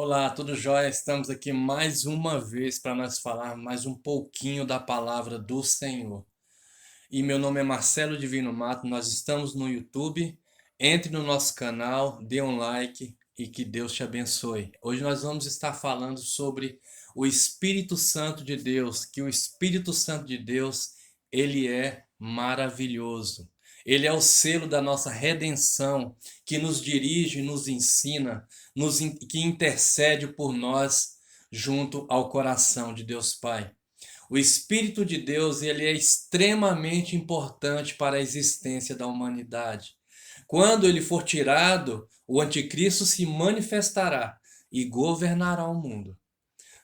Olá, tudo jóia? Estamos aqui mais uma vez para nós falar mais um pouquinho da palavra do Senhor. E meu nome é Marcelo Divino Mato, nós estamos no YouTube. Entre no nosso canal, dê um like e que Deus te abençoe. Hoje nós vamos estar falando sobre o Espírito Santo de Deus, que o Espírito Santo de Deus, ele é maravilhoso. Ele é o selo da nossa redenção, que nos dirige, nos ensina, que intercede por nós junto ao coração de Deus Pai. O Espírito de Deus, ele é extremamente importante para a existência da humanidade. Quando ele for tirado, o anticristo se manifestará e governará o mundo.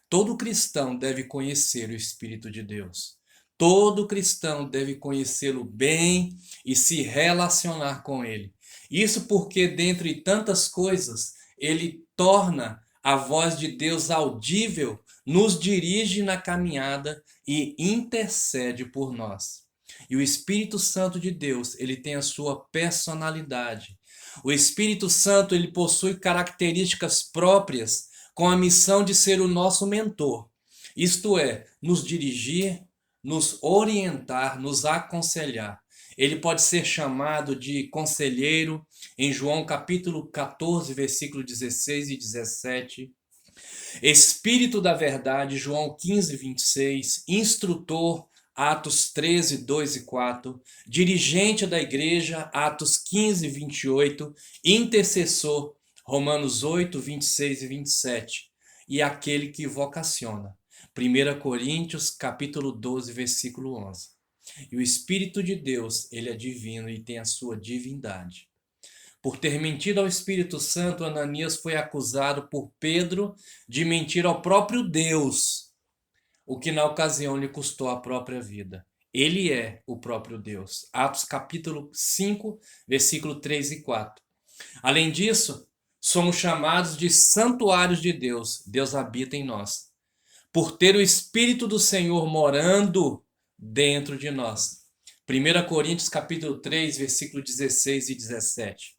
Todo cristão deve conhecer o Espírito de Deus. Todo cristão deve conhecê-lo bem e se relacionar com ele. Isso porque, dentre tantas coisas, ele torna a voz de Deus audível, nos dirige na caminhada e intercede por nós. E o Espírito Santo de Deus, ele tem a sua personalidade. O Espírito Santo, ele possui características próprias com a missão de ser o nosso mentor. Isto é, nos dirigir, nos orientar, nos aconselhar. Ele pode ser chamado de conselheiro em João capítulo 14, versículo 16 e 17. Espírito da verdade, João 15, 26. Instrutor, Atos 13, 2 e 4. Dirigente da igreja, Atos 15, 28. Intercessor, Romanos 8, 26 e 27. E aquele que vocaciona, 1 Coríntios capítulo 12, versículo 11. E o Espírito de Deus, ele é divino e tem a sua divindade. Por ter mentido ao Espírito Santo, Ananias foi acusado por Pedro de mentir ao próprio Deus, o que na ocasião lhe custou a própria vida. Ele é o próprio Deus. Atos capítulo 5, versículo 3 e 4. Além disso, somos chamados de santuários de Deus. Deus habita em nós. Por ter o Espírito do Senhor morando dentro de nós. 1 Coríntios capítulo 3, versículo 16 e 17.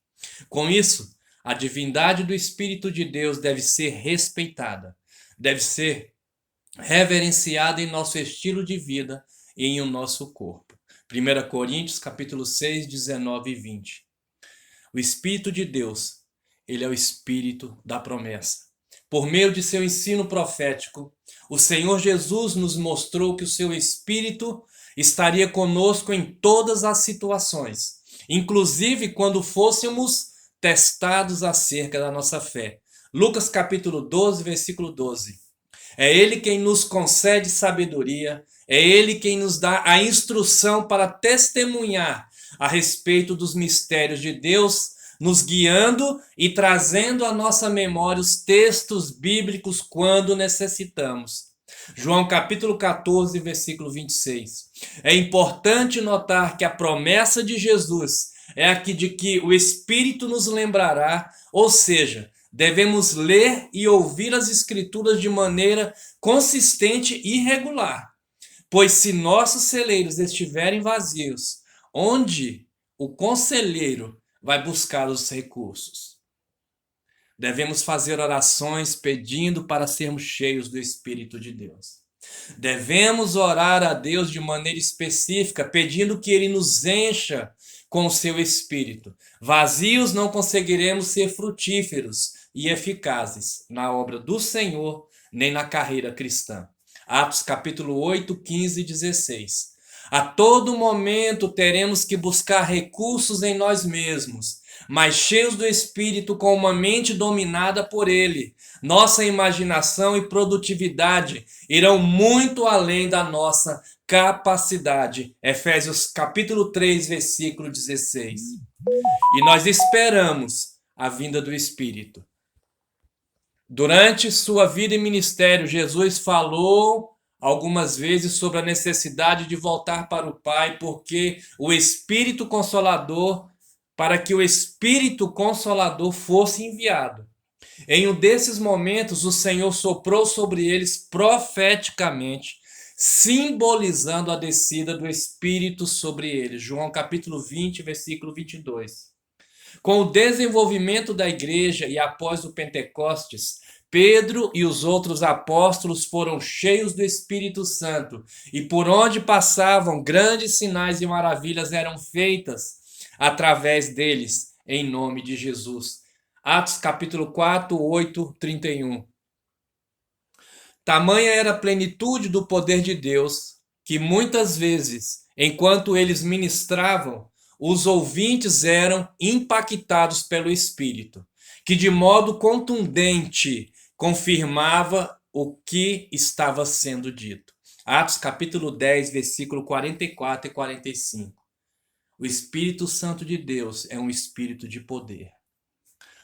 Com isso, a divindade do Espírito de Deus deve ser respeitada, deve ser reverenciada em nosso estilo de vida e em o nosso corpo. 1 Coríntios capítulo 6, 19 e 20. O Espírito de Deus, ele é o Espírito da promessa. Por meio de seu ensino profético, o Senhor Jesus nos mostrou que o seu Espírito estaria conosco em todas as situações, inclusive quando fôssemos testados acerca da nossa fé. Lucas capítulo 12, versículo 12. É Ele quem nos concede sabedoria, é Ele quem nos dá a instrução para testemunhar a respeito dos mistérios de Deus, nos guiando e trazendo à nossa memória os textos bíblicos quando necessitamos. João capítulo 14, versículo 26. É importante notar que a promessa de Jesus é a de que o Espírito nos lembrará, ou seja, devemos ler e ouvir as Escrituras de maneira consistente e regular. Pois se nossos celeiros estiverem vazios, onde o conselheiro vai buscar os recursos? Devemos fazer orações pedindo para sermos cheios do Espírito de Deus. Devemos orar a Deus de maneira específica, pedindo que Ele nos encha com o seu Espírito. Vazios não conseguiremos ser frutíferos e eficazes na obra do Senhor, nem na carreira cristã. Atos capítulo 8, 15 e 16. A todo momento teremos que buscar recursos em nós mesmos, mas cheios do Espírito, com uma mente dominada por Ele. Nossa imaginação e produtividade irão muito além da nossa capacidade. Efésios capítulo 3, versículo 16. E nós esperamos a vinda do Espírito. Durante sua vida e ministério, Jesus falou algumas vezes sobre a necessidade de voltar para o Pai, porque o Espírito Consolador, para que o Espírito Consolador fosse enviado. Em um desses momentos, o Senhor soprou sobre eles profeticamente, simbolizando a descida do Espírito sobre eles. João capítulo 20, versículo 22. Com o desenvolvimento da igreja e após o Pentecostes, Pedro e os outros apóstolos foram cheios do Espírito Santo, e por onde passavam, grandes sinais e maravilhas eram feitas através deles, em nome de Jesus. Atos capítulo 4, 8, 31. Tamanha era a plenitude do poder de Deus, que muitas vezes, enquanto eles ministravam, os ouvintes eram impactados pelo Espírito, que de modo contundente confirmava o que estava sendo dito. Atos capítulo 10, versículo 44 e 45. O Espírito Santo de Deus é um espírito de poder.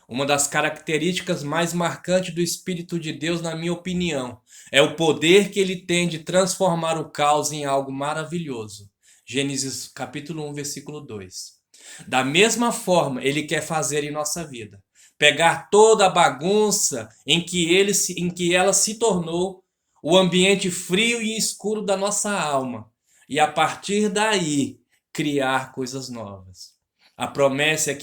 Uma das características mais marcantes do Espírito de Deus, na minha opinião, é o poder que ele tem de transformar o caos em algo maravilhoso. Gênesis capítulo 1, versículo 2. Da mesma forma, ele quer fazer em nossa vida. Pegar toda a bagunça em que ela se tornou, o ambiente frio e escuro da nossa alma, e a partir daí criar coisas novas. A promessa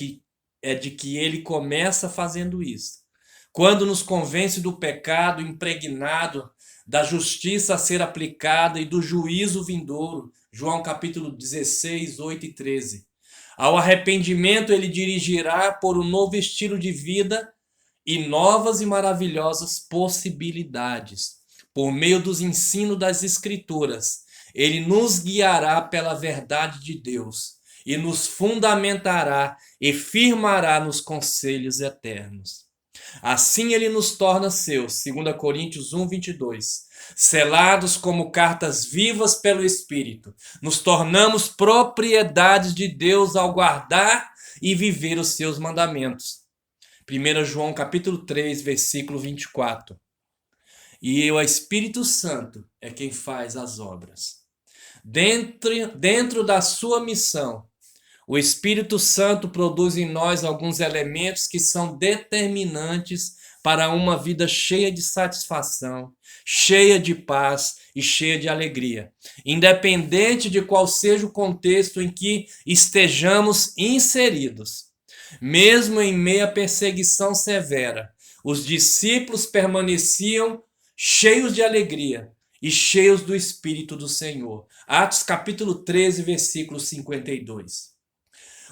é de que ele começa fazendo isso. Quando nos convence do pecado impregnado, da justiça a ser aplicada e do juízo vindouro. João capítulo 16, 8 e 13. Ao arrependimento, ele dirigirá por um novo estilo de vida e novas e maravilhosas possibilidades. Por meio dos ensinos das Escrituras, ele nos guiará pela verdade de Deus e nos fundamentará e firmará nos conselhos eternos. Assim ele nos torna seus, 2 Coríntios 1, 22. Selados como cartas vivas pelo Espírito, nos tornamos propriedades de Deus ao guardar e viver os seus mandamentos. 1 João capítulo 3, versículo 24. E o Espírito Santo é quem faz as obras. Dentro da sua missão, o Espírito Santo produz em nós alguns elementos que são determinantes para uma vida cheia de satisfação, cheia de paz e cheia de alegria, independente de qual seja o contexto em que estejamos inseridos. Mesmo em meio à perseguição severa, os discípulos permaneciam cheios de alegria e cheios do Espírito do Senhor. Atos capítulo 13, versículo 52.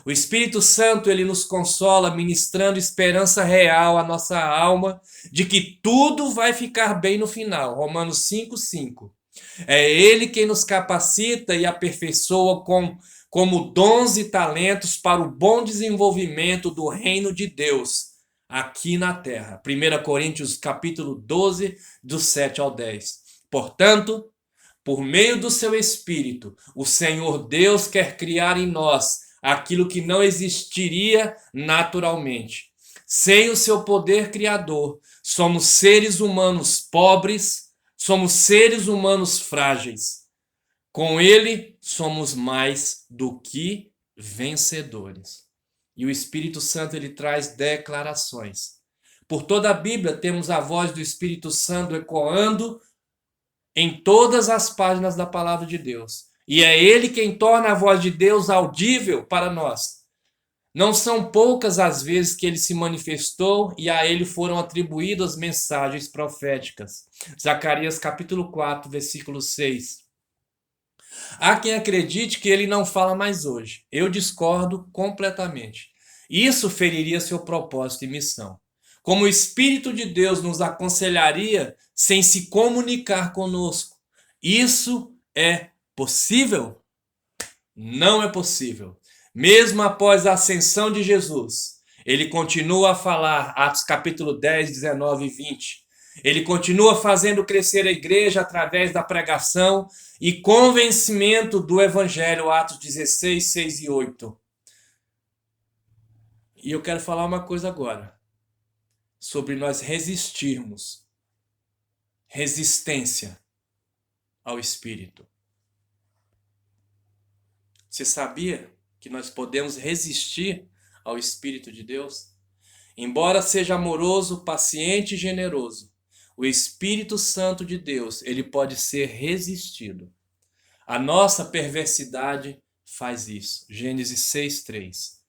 O Espírito Santo, ele nos consola, ministrando esperança real à nossa alma de que tudo vai ficar bem no final. Romanos 5:5. É ele quem nos capacita e aperfeiçoa como dons e talentos para o bom desenvolvimento do reino de Deus aqui na terra. 1 Coríntios capítulo 12, do 7 ao 10. Portanto, por meio do seu Espírito, o Senhor Deus quer criar em nós aquilo que não existiria naturalmente. Sem o seu poder criador, somos seres humanos pobres, somos seres humanos frágeis. Com ele, somos mais do que vencedores. E o Espírito Santo, ele traz declarações. Por toda a Bíblia, temos a voz do Espírito Santo ecoando em todas as páginas da palavra de Deus. E é ele quem torna a voz de Deus audível para nós. Não são poucas as vezes que ele se manifestou e a ele foram atribuídas mensagens proféticas. Zacarias capítulo 4, versículo 6. Há quem acredite que ele não fala mais hoje. Eu discordo completamente. Isso feriria seu propósito e missão. Como o Espírito de Deus nos aconselharia sem se comunicar conosco. Isso é possível? Não é possível. Mesmo após a ascensão de Jesus, ele continua a falar, Atos capítulo 10, 19 e 20. Ele continua fazendo crescer a igreja através da pregação e convencimento do evangelho, Atos 16, 6 e 8. E eu quero falar uma coisa agora, sobre nós resistirmos. Resistência ao Espírito. Você sabia que nós podemos resistir ao Espírito de Deus? Embora seja amoroso, paciente e generoso, o Espírito Santo de Deus, ele pode ser resistido. A nossa perversidade faz isso. Gênesis 6:3.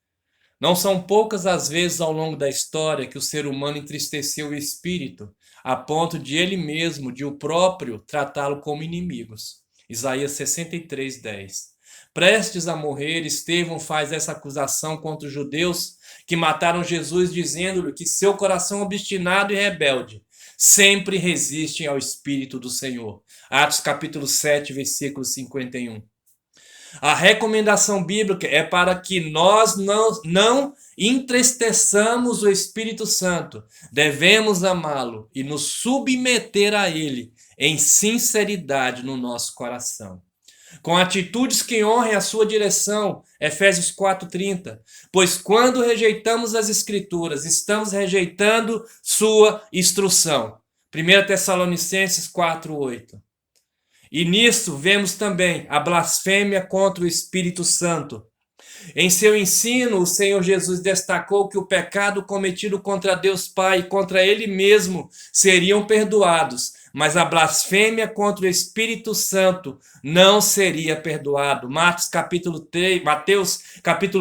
Não são poucas as vezes ao longo da história que o ser humano entristeceu o espírito, a ponto de ele mesmo, de o próprio, tratá-lo como inimigos. Isaías 63:10. Prestes a morrer, Estevão faz essa acusação contra os judeus que mataram Jesus, dizendo-lhe que seu coração obstinado e rebelde sempre resiste ao Espírito do Senhor. Atos capítulo 7, versículo 51. A recomendação bíblica é para que nós não entristeçamos o Espírito Santo. Devemos amá-lo e nos submeter a ele em sinceridade no nosso coração. Com atitudes que honrem a sua direção, Efésios 4:30. Pois quando rejeitamos as Escrituras, estamos rejeitando sua instrução. 1 Tessalonicenses 4:8. E nisso vemos também a blasfêmia contra o Espírito Santo. Em seu ensino, o Senhor Jesus destacou que o pecado cometido contra Deus Pai e contra ele mesmo seriam perdoados, mas a blasfêmia contra o Espírito Santo não seria perdoado. Mateus capítulo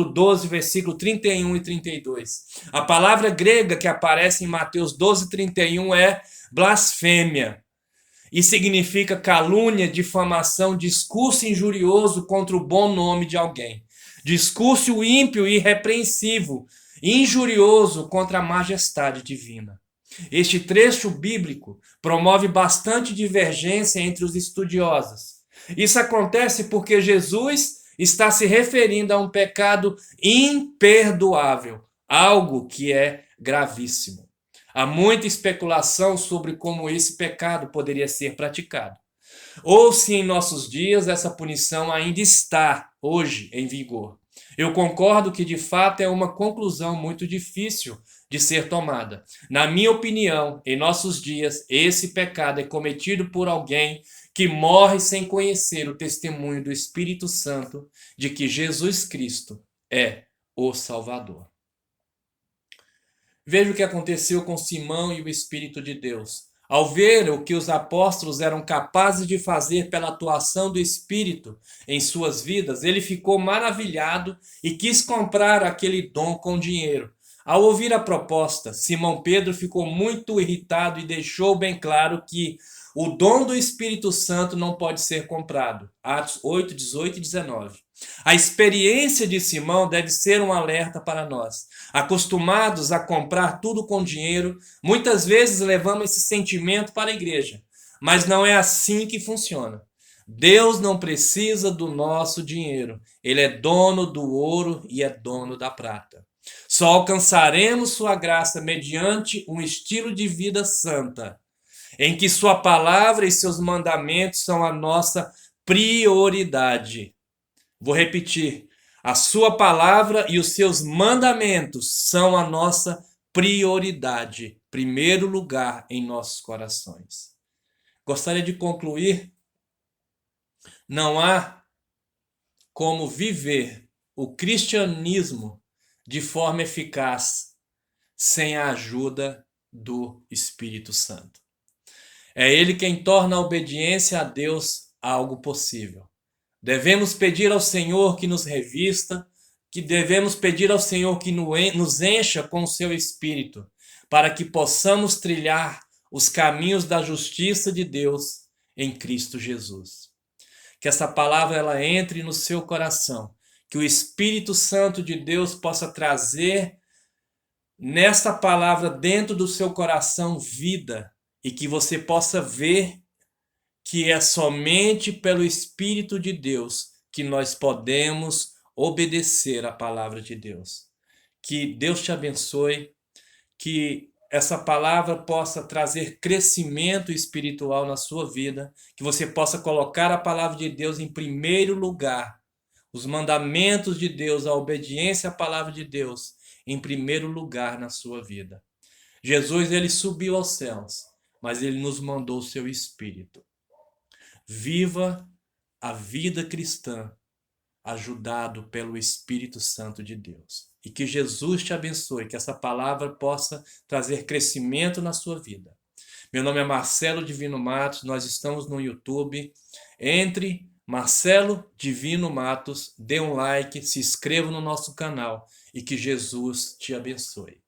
12, versículo 31 e 32. A palavra grega que aparece em Mateus 12:31 é blasfêmia. E significa calúnia, difamação, discurso injurioso contra o bom nome de alguém. Discurso ímpio e irrepreensível, injurioso contra a majestade divina. Este trecho bíblico promove bastante divergência entre os estudiosos. Isso acontece porque Jesus está se referindo a um pecado imperdoável, algo que é gravíssimo. Há muita especulação sobre como esse pecado poderia ser praticado. Ou se em nossos dias essa punição ainda está hoje em vigor. Eu concordo que de fato é uma conclusão muito difícil de ser tomada. Na minha opinião, em nossos dias, esse pecado é cometido por alguém que morre sem conhecer o testemunho do Espírito Santo de que Jesus Cristo é o Salvador. Veja o que aconteceu com Simão e o Espírito de Deus. Ao ver o que os apóstolos eram capazes de fazer pela atuação do Espírito em suas vidas, ele ficou maravilhado e quis comprar aquele dom com dinheiro. Ao ouvir a proposta, Simão Pedro ficou muito irritado e deixou bem claro que o dom do Espírito Santo não pode ser comprado. Atos 8, 18 e 19. A experiência de Simão deve ser um alerta para nós. Acostumados a comprar tudo com dinheiro, muitas vezes levamos esse sentimento para a igreja. Mas não é assim que funciona. Deus não precisa do nosso dinheiro. Ele é dono do ouro e é dono da prata. Só alcançaremos sua graça mediante um estilo de vida santa, em que sua palavra e seus mandamentos são a nossa prioridade. Vou repetir. A sua palavra e os seus mandamentos são a nossa prioridade, primeiro lugar em nossos corações. Gostaria de concluir. Não há como viver o cristianismo de forma eficaz sem a ajuda do Espírito Santo. É ele quem torna a obediência a Deus algo possível. Devemos pedir ao Senhor que nos revista, que devemos pedir ao Senhor que nos encha com o seu Espírito, para que possamos trilhar os caminhos da justiça de Deus em Cristo Jesus. Que essa palavra ela entre no seu coração, que o Espírito Santo de Deus possa trazer nesta palavra dentro do seu coração vida e que você possa ver que é somente pelo Espírito de Deus que nós podemos obedecer à palavra de Deus. Que Deus te abençoe, que essa palavra possa trazer crescimento espiritual na sua vida, que você possa colocar a palavra de Deus em primeiro lugar, os mandamentos de Deus, a obediência à palavra de Deus em primeiro lugar na sua vida. Jesus, ele subiu aos céus, mas ele nos mandou o seu Espírito. Viva a vida cristã ajudado pelo Espírito Santo de Deus. E que Jesus te abençoe, que essa palavra possa trazer crescimento na sua vida. Meu nome é Marcelo Divino Matos, nós estamos no YouTube. Entre Marcelo Divino Matos, dê um like, se inscreva no nosso canal e que Jesus te abençoe.